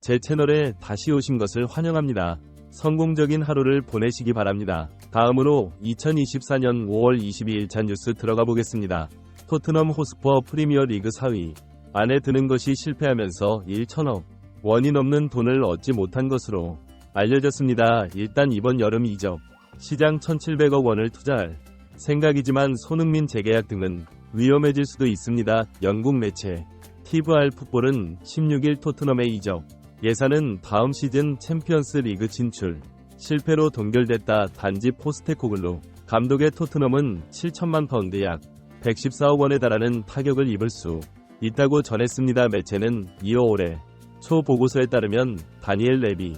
제 채널에 다시 오신 것을 환영합니다. 성공적인 하루를 보내시기 바랍니다. 다음으로 2024년 5월 22일 잔 뉴스 들어가 보겠습니다. 토트넘 호스퍼 프리미어 리그 4위 안에 드는 것이 실패하면서 1천억 원이 넘는 돈을 얻지 못한 것으로 알려졌습니다. 일단 이번 여름 이적 시장 1,700억 원을 투자할 생각이지만 손흥민 재계약 등은 위험해질 수도 있습니다. 영국 매체 TVR 풋볼은 16일 토트넘의 이적 예산은 다음 시즌 챔피언스 리그 진출 실패로 동결됐다. 단지 포스테코글루 감독의 토트넘은 7천만 파운드 약 114억 원에 달하는 타격을 입을 수 있다고 전했습니다. 매체는 이어 올해 초 보고서에 따르면 다니엘 레비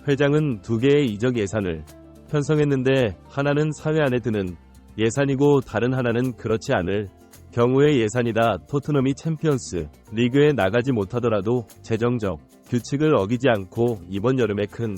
회장은 두 개의 이적 예산을 편성했는데 하나는 사회 안에 드는 예산이고 다른 하나는 그렇지 않을 경우의 예산이다. 토트넘이 챔피언스 리그에 나가지 못하더라도 재정적 규칙을 어기지 않고 이번 여름에 큰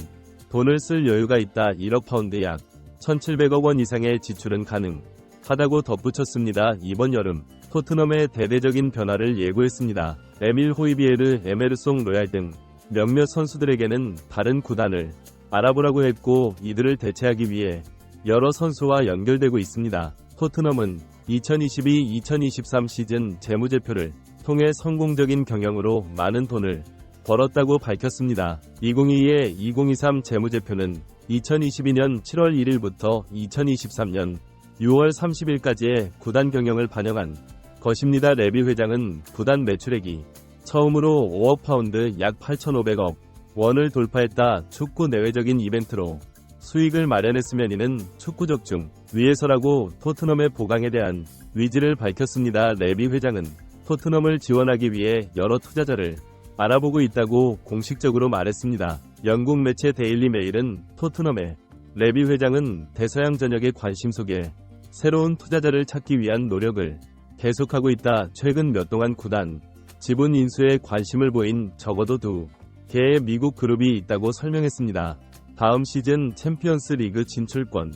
돈을 쓸 여유가 있다. 1억 파운드 약 1,700억 원 이상의 지출은 가능하다고 덧붙였습니다. 이번 여름 토트넘의 대대적인 변화를 예고했습니다. 에밀 호이비에르, 에메르송 로얄 등 몇몇 선수들에게는 다른 구단을 알아보라고 했고 이들을 대체하기 위해 여러 선수와 연결되고 있습니다. 토트넘은 2022-2023 시즌 재무제표를 통해 성공적인 경영으로 많은 돈을 벌었다고 밝혔습니다. 2022-2023 재무제표는 2022년 7월 1일부터 2023년 6월 30일까지의 구단 경영을 반영한 것입니다. 레비 회장은 구단 매출액이 처음으로 5억 파운드 약 8,500억 원을 돌파했다. 축구 내외적인 이벤트로 수익을 마련했으면 이는 축구적 중 위해서라고 토트넘의 보강에 대한 의지를 밝혔습니다. 레비 회장은 토트넘을 지원하기 위해 여러 투자자를 알아보고 있다고 공식적으로 말했습니다. 영국 매체 데일리 메일은 토트넘의 레비 회장은 대서양 전역의 관심 속에 새로운 투자자를 찾기 위한 노력을 계속하고 있다. 최근 몇 동안 구단 지분 인수에 관심을 보인 적어도 두 개의 미국 그룹이 있다고 설명했습니다. 다음 시즌 챔피언스 리그 진출권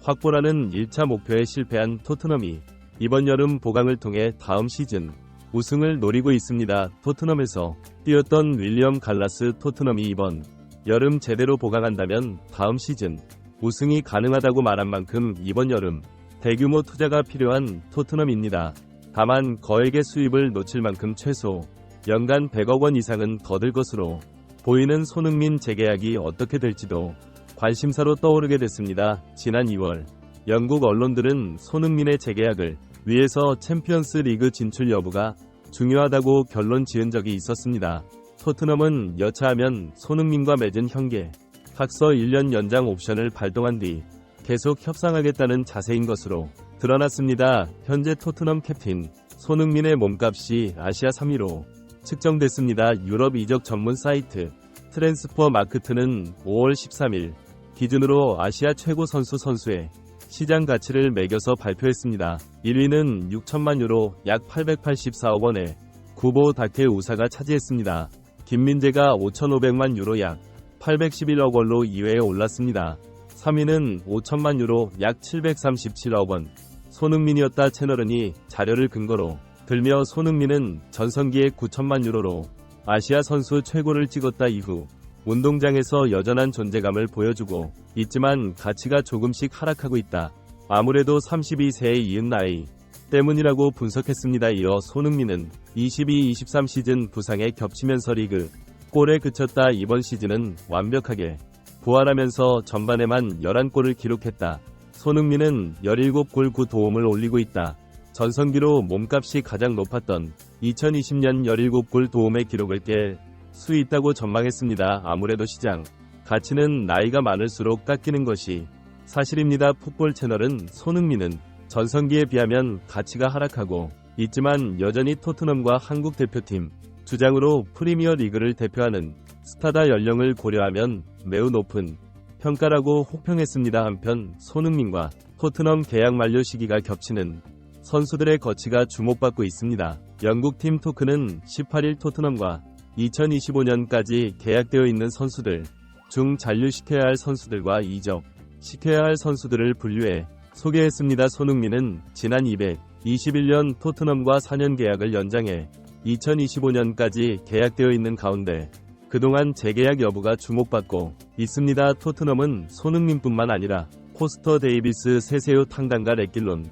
확보라는 1차 목표에 실패한 토트넘이 이번 여름 보강을 통해 다음 시즌 우승을 노리고 있습니다. 토트넘에서 뛰었던 윌리엄 갈라스 토트넘이 이번 여름 제대로 보강한다면 다음 시즌 우승이 가능하다고 말한 만큼 이번 여름 대규모 투자가 필요한 토트넘입니다. 다만 거액의 수입을 놓칠 만큼 최소 연간 100억 원 이상은 더 들 것으로 보이는 손흥민 재계약이 어떻게 될지도 관심사로 떠오르게 됐습니다. 지난 2월 영국 언론들은 손흥민의 재계약을 위해서 챔피언스 리그 진출 여부가 중요하다고 결론 지은 적이 있었습니다. 토트넘은 여차하면 손흥민과 맺은 현계 각서 1년 연장 옵션을 발동한 뒤 계속 협상하겠다는 자세인 것으로 드러났습니다. 현재 토트넘 캡틴 손흥민의 몸값이 아시아 3위로 측정됐습니다. 유럽 이적 전문 사이트 트랜스퍼 마크트는 5월 13일 기준으로 아시아 최고 선수의 시장 가치를 매겨서 발표했습니다. 1위는 6천만 유로 약 884억 원에 구보 다케 우사가 차지했습니다. 김민재가 5,500만 유로 약 811억 원로 2위에 올랐습니다. 3위는 5천만 유로 약 737억 원 손흥민이었다. 채널은이 자료를 근거로 들며 손흥민은 전성기에 9천만 유로로 아시아 선수 최고를 찍었다. 이후 운동장에서 여전한 존재감을 보여주고 있지만 가치가 조금씩 하락하고 있다. 아무래도 32세에 이은 나이 때문이라고 분석했습니다. 이어 손흥민은 22-23 시즌 부상에 겹치면서 리그 골에 그쳤다. 이번 시즌은 완벽하게 부활하면서 전반에만 11골을 기록했다. 손흥민은 17골 9도움을 올리고 있다. 전성기로 몸값이 가장 높았던 2020년 17골 도움의 기록을 깰 수 있다고 전망했습니다. 아무래도 시장 가치는 나이가 많을수록 깎이는 것이 사실입니다. 풋볼 채널은 손흥민은 전성기에 비하면 가치가 하락하고 있지만 여전히 토트넘과 한국 대표팀 주장으로 프리미어 리그를 대표하는 스타다 연령을 고려하면 매우 높은 평가라고 혹평했습니다. 한편 손흥민과 토트넘 계약 만료 시기가 겹치는 선수들의 거치가 주목받고 있습니다. 영국팀 토크는 18일 토트넘과 2025년까지 계약되어 있는 선수들 중 잔류시켜야 할 선수들과 이적시켜야 할 선수들을 분류해 소개했습니다. 손흥민은 지난 221년 토트넘과 4년 계약을 연장해 2025년까지 계약되어 있는 가운데 그동안 재계약 여부가 주목받고 있습니다. 토트넘은 손흥민뿐만 아니라 포스터 데이비스, 세세요 탕강가, 레길론,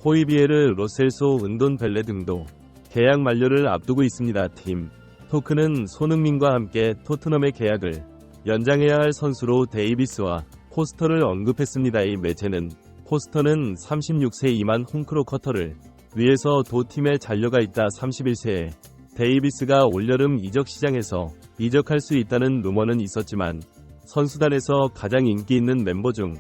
호이비에르, 로셀소, 은돈 벨레 등도 계약 만료를 앞두고 있습니다. 팀 토크는 손흥민과 함께 토트넘의 계약을 연장해야 할 선수로 데이비스와 포스터를 언급했습니다. 이 매체는 포스터는 36세 이만 홈크로커터를 위해서 도 팀에 잔류가 있다. 31세에 데이비스가 올여름 이적 시장에서 이적할 수 있다는 루머는 있었지만 선수단에서 가장 인기 있는 멤버 중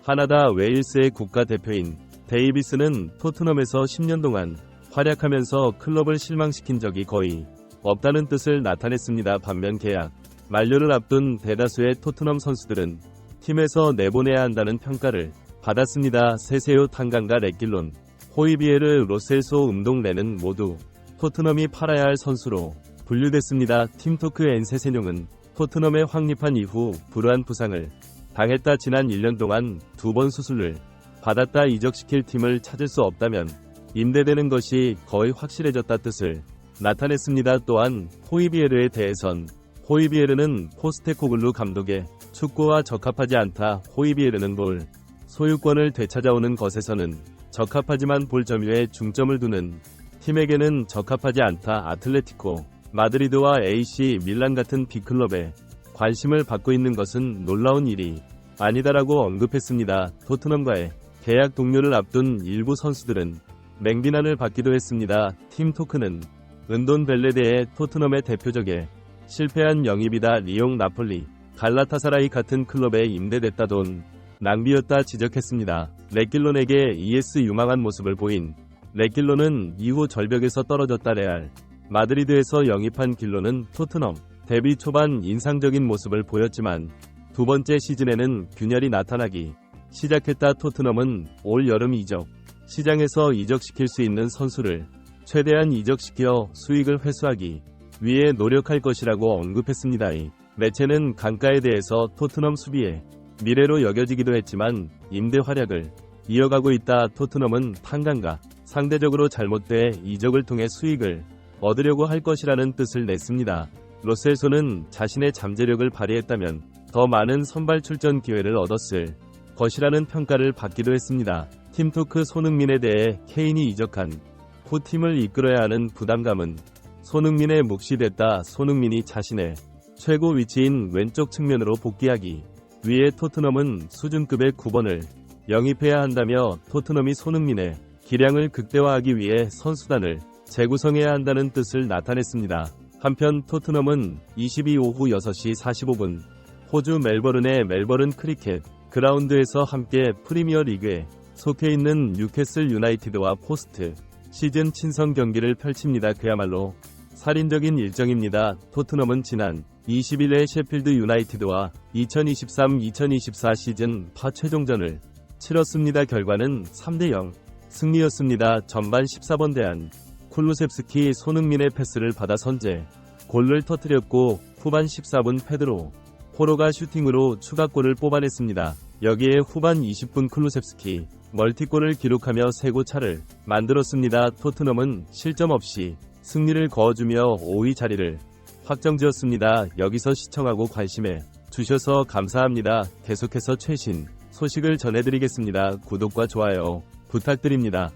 하나다. 웨일스의 국가대표인 데이비스는 토트넘에서 10년 동안 활약하면서 클럽을 실망시킨 적이 거의 없다는 뜻을 나타냈습니다. 반면 계약 만료를 앞둔 대다수의 토트넘 선수들은 팀에서 내보내야 한다는 평가를 받았습니다. 세세요 탕강가, 레길론, 호이비에르, 로셀소, 음동레는 모두 토트넘이 팔아야 할 선수로 분류됐습니다. 팀토크. 엔세세뇽은 토트넘에 확립한 이후 불우한 부상을 당했다. 지난 1년 동안 2번 수술을 받았다. 이적시킬 팀을 찾을 수 없다면 임대되는 것이 거의 확실해졌다 뜻을 나타냈습니다. 또한 호이비에르에 대해선 호이비에르는 포스테코글루 감독의 축구와 적합하지 않다. 호이비에르는 볼 소유권을 되찾아오는 것에서는 적합하지만 볼 점유에 중점을 두는 팀에게는 적합하지 않다. 아틀레티코 마드리드와 AC 밀란 같은 빅클럽에 관심을 받고 있는 것은 놀라운 일이 아니다라고 언급했습니다. 토트넘과의 계약 종료를 앞둔 일부 선수들은 맹비난을 받기도 했습니다. 팀 토크는 은돈 벨레데의 토트넘의 대표적에 실패한 영입이다. 리옹, 나폴리, 갈라타사라이 같은 클럽에 임대됐다. 돈 낭비였다 지적했습니다. 레길론에게 ES 유망한 모습을 보인 레길론은 이후 절벽에서 떨어졌다. 레알 마드리드에서 영입한 길로는 토트넘 데뷔 초반 인상적인 모습을 보였지만 두 번째 시즌에는 균열이 나타나기 시작했다. 토트넘은 올 여름 이적 시장에서 이적시킬 수 있는 선수를 최대한 이적시켜 수익을 회수하기 위해 노력할 것이라고 언급했습니다. 이 매체는 강가에 대해서 토트넘 수비의 미래로 여겨지기도 했지만 임대 활약을 이어가고 있다. 토트넘은 탕강가 상대적으로 잘못돼 이적을 통해 수익을 얻으려고 할 것이라는 뜻을 냈습니다. 로셀소는 자신의 잠재력을 발휘했다면 더 많은 선발 출전 기회를 얻었을 것이라는 평가를 받기도 했습니다. 팀토크. 손흥민에 대해 케인이 이적한 후 팀을 이끌어야 하는 부담감은 손흥민의 몫이 됐다. 손흥민이 자신의 최고 위치인 왼쪽 측면으로 복귀하기 위해 토트넘은 수준급의 9번을 영입해야 한다며 토트넘이 손흥민의 기량을 극대화하기 위해 선수단을 재구성해야 한다는 뜻을 나타냈습니다. 한편 토트넘은 22 오후 6시 45분 호주 멜버른의 멜버른 크리켓 그라운드에서 함께 프리미어 리그에 속해 있는 뉴캐슬 유나이티드와 포스트 시즌 친선 경기를 펼칩니다. 그야말로 살인적인 일정입니다. 토트넘은 지난 20일에 셰필드 유나이티드와 2023-2024 시즌 파 최종전을 치렀습니다. 결과는 3대0 승리였습니다. 전반 14번 대한 쿨루셉스키 손흥민의 패스를 받아 선제 골을 터뜨렸고 후반 14분 페드로 포로가 슈팅으로 추가골을 뽑아냈습니다. 여기에 후반 20분 쿨루셉스키 멀티골을 기록하며 3골 차를 만들었습니다. 토트넘은 실점 없이 승리를 거두며 5위 자리를 확정지었습니다. 여기서 시청하고 관심해 주셔서 감사합니다. 계속해서 최신 소식을 전해드리겠습니다. 구독과 좋아요 부탁드립니다.